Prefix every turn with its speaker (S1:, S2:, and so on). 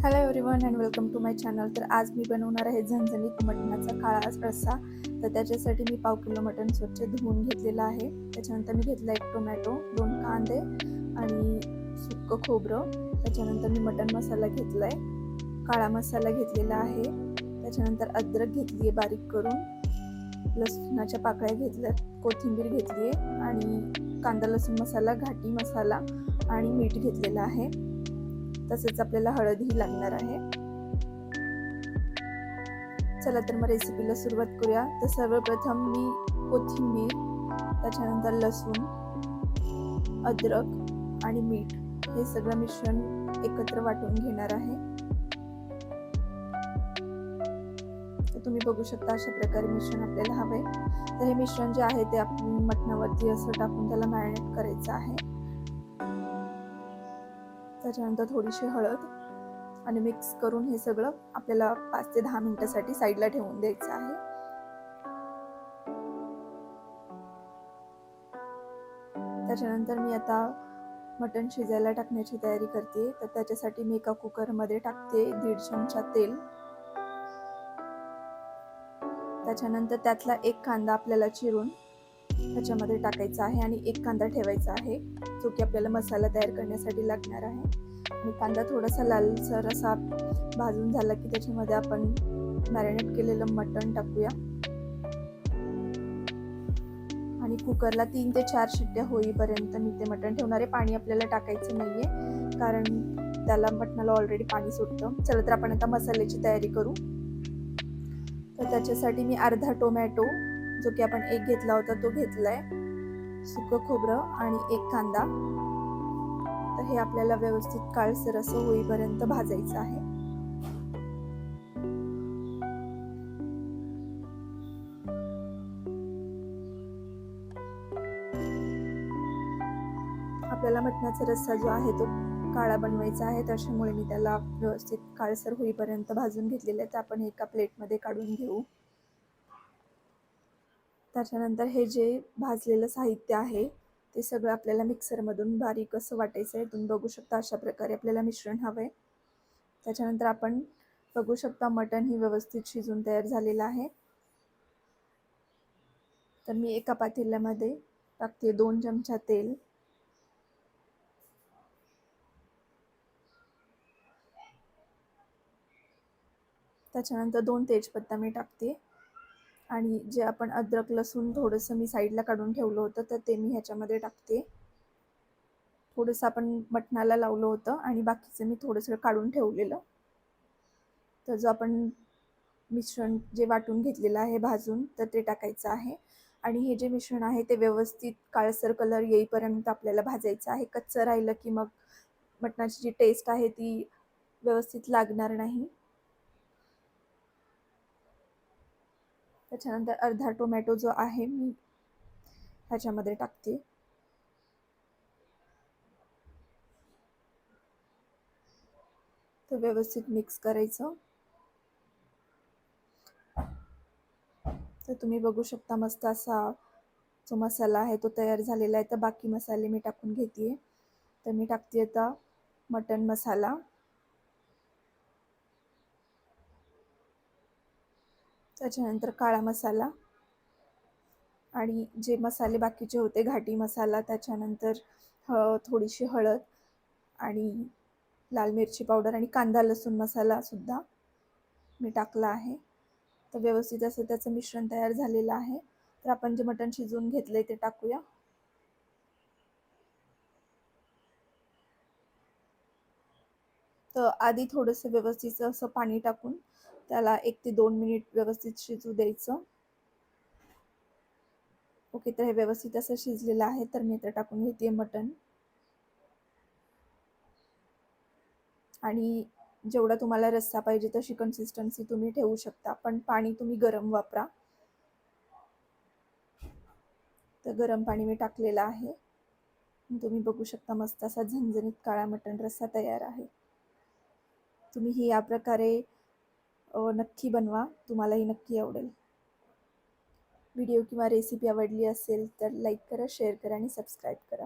S1: Hello everyone and welcome to my channel. तर आज मी बनवणार आहे झणझणीत मटणाचा काळा रस्सा. तर त्याच्यासाठी मी 1/2 किलो मटण स्वच्छ धुवून घेतलेलं आहे. त्याच्यानंतर मी घेतला 1 टोमॅटो, 2 कांदे आणि सुक्कं खोबरं. त्याच्यानंतर मी मटण मसाला घेतला आहे, काळा मसाला घेतलेला आहे. त्याच्यानंतर अद्रक घेतली आहे बारीक करून, लसणाच्या पाकळ्या घेतल्यात, कोथिंबीर घेतली आहे आणि कांदा लसूण मसाला, घाटी मसाला आणि मीठ घेतलेलं आहे. तसेच आपल्याला हळदही लागणार आहे. चला तर मग रेसिपीला सुरुवात करूया. तर सर्वप्रथम मी कोथिंबीर, त्याच्यानंतर लसूण, अद्रक आणि मीठ हे सगळं मिश्रण एकत्र वाटून घेणार आहे. तर तुम्ही बघू शकता अशा प्रकारे मिश्रण आपल्याला हवे. तर हे मिश्रण जे आहे ते आपण मटणावरती असं टाकून त्याला मॅरिनेट करायचं आहे. त्याच्यानंतर थोडीशी हळद आणि मिक्स करून हे सगळं आपल्याला 5 ते 10 मिनिटांसाठी साईडला ठेवून द्यायचं आहे. त्याच्यानंतर मी आता मटण शिजायला टाकण्याची तयारी करते. तर त्याच्यासाठी मी एका कुकरमध्ये टाकते 1.5 चमचा तेल. त्याच्यानंतर त्यातला 1 कांदा आपल्याला चिरून त्याच्यामध्ये टाकायचा आहे आणि 1 कांदा ठेवायचा आहे, जो की आपल्याला मसाला तयार करण्यासाठी लागणार आहे. आणि कांदा थोडासा लालसर असा भाजून झाला की त्याच्यामध्ये आपण मॅरिनेट केलेलं मटण टाकूया आणि कुकरला 3 ते 4 शिट्ट्या होईपर्यंत मी ते मटण ठेवणार आहे. पाणी आपल्याला टाकायचं नाहीये, कारण त्याला मटणाला ऑलरेडी पाणी सुटतं. चला तर आपण आता मसाल्याची तयारी करू. तर त्याच्यासाठी मी अर्धा टोमॅटो, जो की आपण 1 घेतला होता तो घेतलाय, सुकं खोबरं आणि 1 कांदा. तर हे आपल्याला व्यवस्थित काळसर असं होईपर्यंत भाजायचं आहे. आपल्याला मटणाचा रस्सा जो आहे तो काळा बनवायचा आहे, त्याच्यामुळे मी त्याला व्यवस्थित काळसर होईपर्यंत भाजून घेतलेलं आहे. तर आपण एका प्लेटमध्ये काढून घेऊ. त्याच्यानंतर हे जे भाजलेलं साहित्य आहे ते सगळं आपल्याला मिक्सरमधून बारीक असं वाटायचं आहे. तुम्ही बघू शकता अशा प्रकारे आपल्याला मिश्रण हवं आहे. त्याच्यानंतर आपण बघू शकता मटण ही व्यवस्थित शिजून तयार झालेलं आहे. तर मी एका पातेल्यामध्ये टाकते 2 चमचा तेल. त्याच्यानंतर 2 तेजपत्ता मी टाकते आणि जे आपण अद्रक लसूण थोडंसं मी साईडला काढून ठेवलं होतं तर ते मी ह्याच्यामध्ये टाकते. थोडंसं आपण मटणाला लावलं होतं आणि बाकीचं मी थोडंसं काढून ठेवलेलं. तर जो आपण मिश्रण जे वाटून घेतलेलं आहे भाजून, तर ते टाकायचं आहे आणि हे जे मिश्रण आहे ते व्यवस्थित काळसर कलर येईपर्यंत आपल्याला भाजायचं आहे. कच्चं राहिलं की मग मटणाची जी टेस्ट आहे ती व्यवस्थित लागणार नाही. त्याच्यानंतर अर्धा टोमॅटो जो आहे मी ह्याच्यामध्ये टाकते. तर व्यवस्थित मिक्स करायचं. तर तुम्ही बघू शकता मस्त असा जो मसाला आहे तो तयार झालेला आहे. तर बाकी मसाले मी टाकून घेते. तर मी टाकते आता मटण मसाला, त्याच्यानंतर काळा मसाला आणि जे मसाले बाकीचे होते घाटी मसाला, त्याच्यानंतर थोडीशी हळद आणि लाल मिरची पावडर आणि कांदा लसूण मसाला सुद्धा मी टाकला आहे. तर व्यवस्थित असं त्याचं मिश्रण तयार झालेलं आहे. तर आपण जे मटण शिजवून घेतलंय ते टाकूया. तर आधी थोडंसं व्यवस्थित असं पाणी टाकून त्याला 1 ते 2 मिनिट व्यवस्थित शिजू द्यायचं. ओके, तर हे व्यवस्थित असं शिजलेलं आहे. तर मी आता टाकून घेते मटण आणि जेवढा तुम्हाला रस्सा पाहिजे तशी कन्सिस्टन्सी तुम्ही ठेवू शकता, पण पाणी तुम्ही गरम वापरा. तर गरम पाणी मी टाकलेलं आहे. तुम्ही बघू शकता मस्त असा झणझणीत काळा मटण रस्सा तयार आहे. तुम्ही ही या प्रकारे नक्की बनवा, तुम्हालाही नक्की आवडेल. व्हिडिओ किंवा रेसिपी आवडली असेल तर लाईक करा, शेअर करा आणि सबस्क्राईब करा.